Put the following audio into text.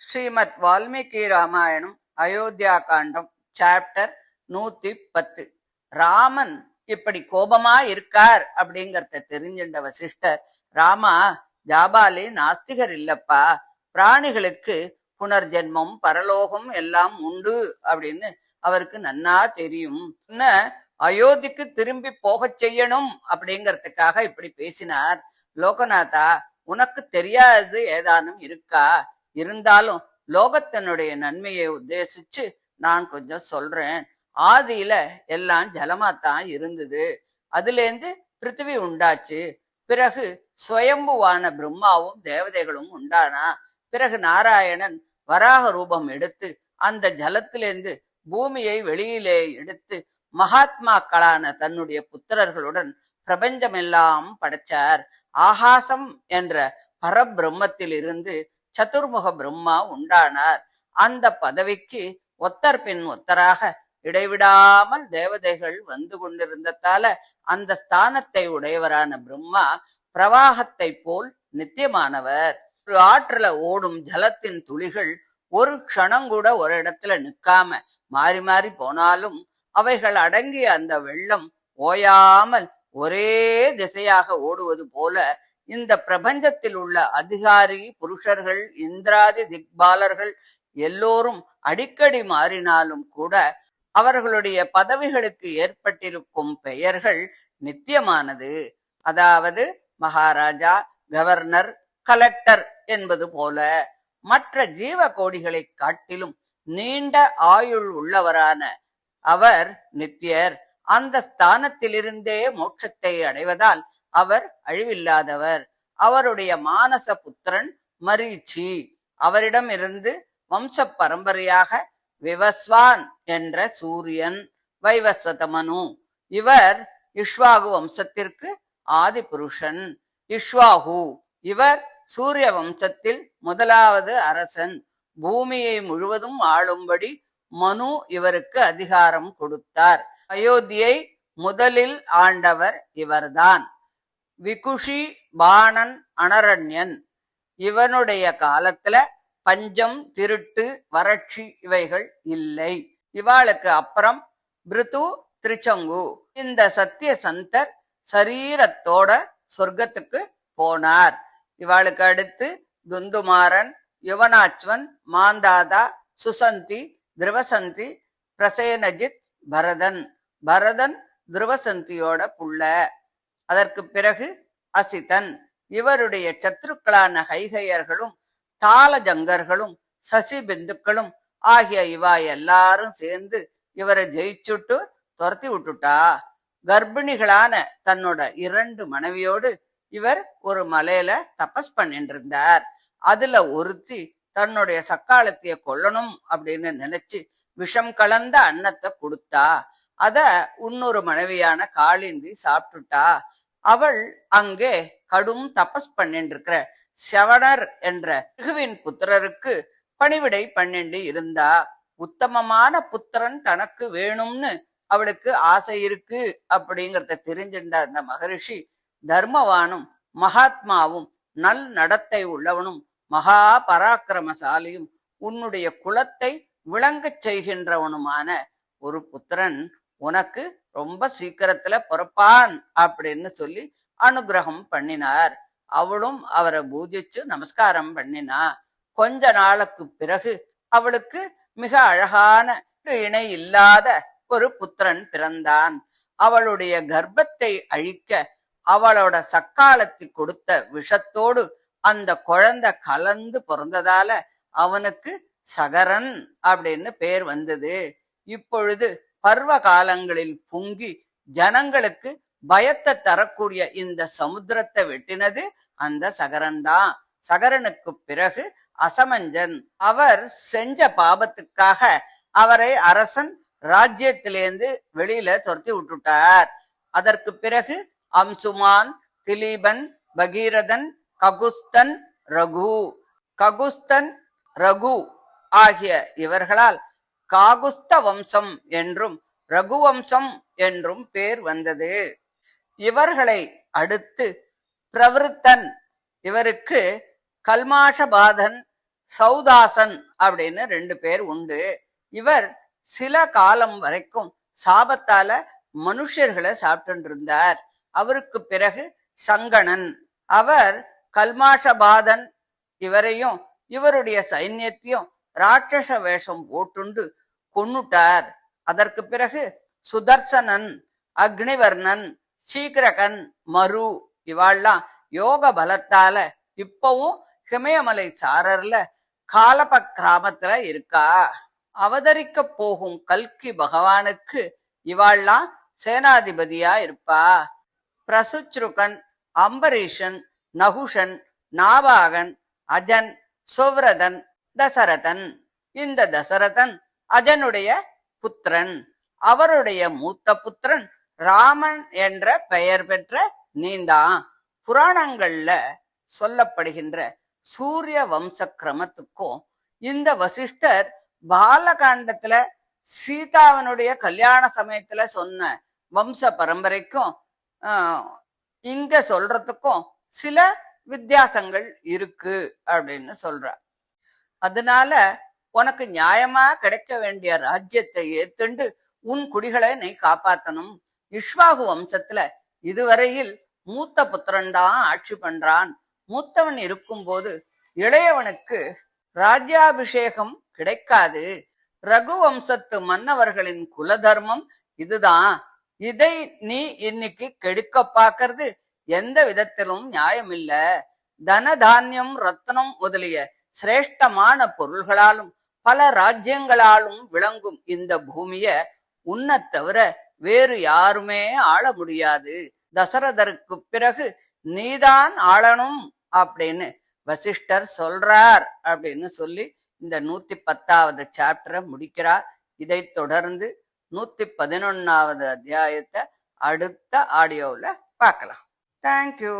ஸ்ரீமத் வால்மீகி ராமாயணம் அயோத்தியா காண்டம் chapter 110. Raman இப்படி கோபமா இருக்கார் அப்படிங்கறத தெரிஞ்சின்ற வசிஷ்டர், ராமா, ஜாபாலி நாஸ்திகர் இல்லப்பா, பிராணிகளுக்கு புனர்ஜென்மம் பரலோகம் எல்லாம் உண்டு அப்படின்னு அவருக்கு நன்னா தெரியும். அயோத்திக்கு திரும்பி போகச் செய்யணும் அப்படிங்கறதுக்காக இப்படி பேசினார். லோகநாதா, உனக்கு தெரியாது ஏதானும் இருக்கா? இருந்தாலும் லோகத்தினுடைய நன்மையை உத்தேசிச்சு நான் கொஞ்சம் சொல்றேன். ஆதியில எல்லாம் ஜலமாத்தான் இருந்தது. அதுல இருந்து பிருத்திவி உண்டாச்சு. பிறகு சுயம்புவான பிரம்மாவும் தேவதைகளும் உண்டானா. பிறகு நாராயணன் வராக ரூபம் எடுத்து அந்த ஜலத்திலிருந்து பூமியை வெளியிலே எடுத்து மகாத்மாக்களான தன்னுடைய புத்திரர்களுடன் பிரபஞ்சமெல்லாம் படைச்சார். ஆகாசம் என்ற பரபிரம்மத்தில் இருந்து சதுர்முக பிரம்மா உண்டானார். அந்த பதவிக்கு ஒத்தர் பின் ஒத்தராக இடைவிடாமல் தேவதைகள் வந்து கொண்டிருந்ததால அந்த ஸ்தானத்தை உடையவரான பிரம்மா பிரவாகத்தை போல் நித்தியமானவர். ஒரு ஆற்றுல ஓடும் ஜலத்தின் துளிகள் ஒரு க்ஷணங்கூட ஒரு இடத்துல நிற்காம மாறி மாறி போனாலும் அவைகள் அடங்கிய அந்த வெள்ளம் ஓயாமல் ஒரே திசையாக ஓடுவது போல இந்த பிரபஞ்சத்தில் உள்ள அதிகாரி புருஷர்கள், இந்திராதி திக்பாலர்கள் எல்லோரும் அடிக்கடி மாறினாலும் கூட அவர்களுடைய பதவிகளுக்கு ஏற்பட்டிருக்கும் பெயர்கள் நித்தியமானது. அதாவது மகாராஜா, கவர்னர், கலெக்டர் என்பது போல மற்ற ஜீவ கோடிகளை காட்டிலும் நீண்ட ஆயுள் உள்ளவரான அவர் நித்தியர். அந்த ஸ்தானத்திலிருந்தே மோட்சத்தை அடைவதால் அவர் அழிவில்லாதவர். அவருடைய மானச புத்திரன் மரீச்சி. அவரிடம் இருந்து வம்ச பரம்பரையாக விவஸ்வான் என்ற சூரியன், வைவஸ்வதமனு. இவர் இஷ்வாகு வம்சத்திற்கு ஆதி புருஷன். இஷ்வாகு இவர் சூரிய வம்சத்தில் முதலாவது அரசன். பூமியை முழுவதும் ஆளும்படி மனு இவருக்கு அதிகாரம் கொடுத்தார். அயோத்தியை முதலில் ஆண்டவர் இவர்தான். விகுஷி, பாணன், அனரண்யன் இவனுடைய காலத்துல பஞ்சம், திருட்டு, வறட்சி இவைகள் இல்லை. இவாளுக்கு அப்புறம் பிருது, திரிச்சங்கு. இந்த சத்திய சந்தர் சரீரத்தோட சொர்க்கத்துக்கு போனார். இவாளுக்கு அடுத்து துந்துமாரன், யுவனாச்வன், மாந்தாதா, சுசந்தி, திருவசந்தி, பிரசேனஜித், பரதன். பரதன் திருவசந்தியோட புள்ள. அதற்கு பிறகு அசிதன். இவருடைய சத்ருக்களான கைகையர்களும் தாளஜங்கர்களும் சசி பிந்துக்களும் ஆகிய இவா எல்லாரும் சேர்ந்து இவரை ஜெயிச்சுட்டு துரத்தி விட்டுட்டா. கர்ப்பிணிகளான தன்னோட 2 மனைவியோடு இவர் ஒரு மலையில தபஸ் பண்ணிட்டு இருந்தார். அதுல ஒருத்தி தன்னுடைய சக்காலத்தைய கொல்லணும் அப்படின்னு நினைச்சு விஷம் கலந்த அன்னத்தை கொடுத்தா. அத இன்னொரு மனைவியான காளிந்தி சாப்பிட்டுட்டா. அவள் அங்கே கடும் தபஸ் பண்ணிட்டு இருக்கிற சவணர் என்ற பிருகுவின் புத்திரருக்கு பணிவிடை பண்ணிண்டு இருந்தா. உத்தமமான புத்திரன் தனக்கு வேணும்னு அவளுக்கு ஆசை இருக்கு அப்படிங்கறத தெரிஞ்சின்ற அந்த மகரிஷி, தர்மவானும் மகாத்மாவும் நல் நடத்தை உள்ளவனும் மகா பராக்கிரமசாலியும் உன்னுடைய குலத்தை விளங்கச் செய்கின்றவனுமான ஒரு புத்திரன் உனக்கு ரொம்ப சீக்கிரத்துல பிறப்பான் அப்படின்னு சொல்லி அனுகிரகம் பண்ணினார். அவளும் அவரை பூஜிச்சு நமஸ்காரம் பண்ணினா. கொஞ்ச நாளுக்கு பிறகு அவளுக்கு மிக அழகான இணை இல்லாத ஒரு புத்திரன் பிறந்தான். அவளுடைய கர்ப்பத்தை அழிக்க அவளோட சக்காலத்தில் கொடுத்த விஷத்தோடு அந்த குழந்தை கலந்து பிறந்ததால அவனுக்கு சகரன் அப்படின்னு பேர் வந்தது. இப்பொழுது பர்வ காலங்களில் பொங்கி ஜனங்களுக்கு பயத்தை தரக்கூடிய இந்த சமுத்திரத்தை வெட்டினது அந்த சகரன் தான். சகரனுக்கு பிறகு அசமஞ்சன். அவர் செஞ்ச பாபத்துக்காக அவரை அரசன் ராஜ்யத்திலேந்து வெளியில துரத்தி விட்டுட்டார். அதற்கு பிறகு அம்சுமான், திலீபன், பகீரதன், ககுஸ்தன், ரகு. ககுஸ்தன், ரகு ஆகிய இவர்களால் காகுஸ்த வம்சம் என்றும் ரகுவம்சம் என்றும் பேர் வந்தது. இவர்களை அடுத்து பிரவருத்தன். இவருக்கு கல்மாஷபாதன் சௌதாசன் அப்படின்னு 2 பேர் உண்டு. இவர் சில காலம் வரைக்கும் சாபத்தால மனுஷர்களை சாப்பிட்டு இருந்தார். அவருக்கு பிறகு சங்கணன், அவர் கல்மாஷபாதன் இவரையும் இவருடைய சைன்யத்தையும் ராட்சச வேஷம் போட்டுண்டு கொன்னுட்டார். அதற்கு பிறகு சுதர்சனன், அக்னிவர்ணன், சீக்கிரகன், மரு இவாள்லாம் யோக பலத்தால இப்பவும் ஹிமயமலை சாரர்ல காலப கிராமத்துல இருக்கா. அவதரிக்க போகும் கல்கி பகவானுக்கு இவாள்லாம் சேனாதிபதியா இருப்பா. பிரசுச்ருகன், அம்பரீஷன், நகுஷன், நாபாகன், அஜன், சுவ்ரதன், தசரதன். இந்த தசரதன் அஜனுடைய புத்திரன். அவருடைய மூத்த புத்திரன் ராமன் என்ற பெயர் பெற்ற நீந்தான். புராணங்கள்ல சொல்லப்படுகின்ற சூரிய வம்ச கிரமத்துக்கும் இந்த வசிஷ்டர் பாலகாண்டத்துல சீதாவனுடைய கல்யாண சமயத்துல சொன்ன வம்ச பரம்பரைக்கும் இங்க சொல்றதுக்கும் சில வித்தியாசங்கள் இருக்கு அப்படின்னு சொல்ற. அதனால உனக்கு நியாயமா கிடைக்க வேண்டிய ராஜ்யத்தை ஏத்துண்டு உன் குடிகளை நீ காப்பாத்தணும். இஷ்வாகு வம்சத்துல இதுவரையில் மூத்த புத்திரன் தான் ஆட்சி பண்றான். மூத்தவன் இருக்கும்போது இளையவனுக்கு ராஜ்யாபிஷேகம் கிடைக்காது. ரகு வம்சத்து மன்னவர்களின் குலதர்மம் இதுதான். இதை நீ இன்னைக்கு கெடுக்க பாக்குறது எந்த விதத்திலும் நியாயம் இல்ல. தன தானியம், ரத்தனம் முதலிய சிரேஷ்டமான பொருள்களாலும் பல ராஜ்யங்களாலும் விளங்கும் இந்த பூமிய உன்னை தவிர வேறு யாருமே ஆள முடியாது. தசரதருக்கு பிறகு நீதான் ஆளணும் அப்படின்னு வசிஷ்டர் சொல்றார் அப்படின்னு சொல்லி இந்த 110வது சாப்டரை முடிக்கிறார். இதை தொடர்ந்து 111வது அத்தியாயத்தை அடுத்த ஆடியோவில் பார்க்கலாம். தேங்க்யூ.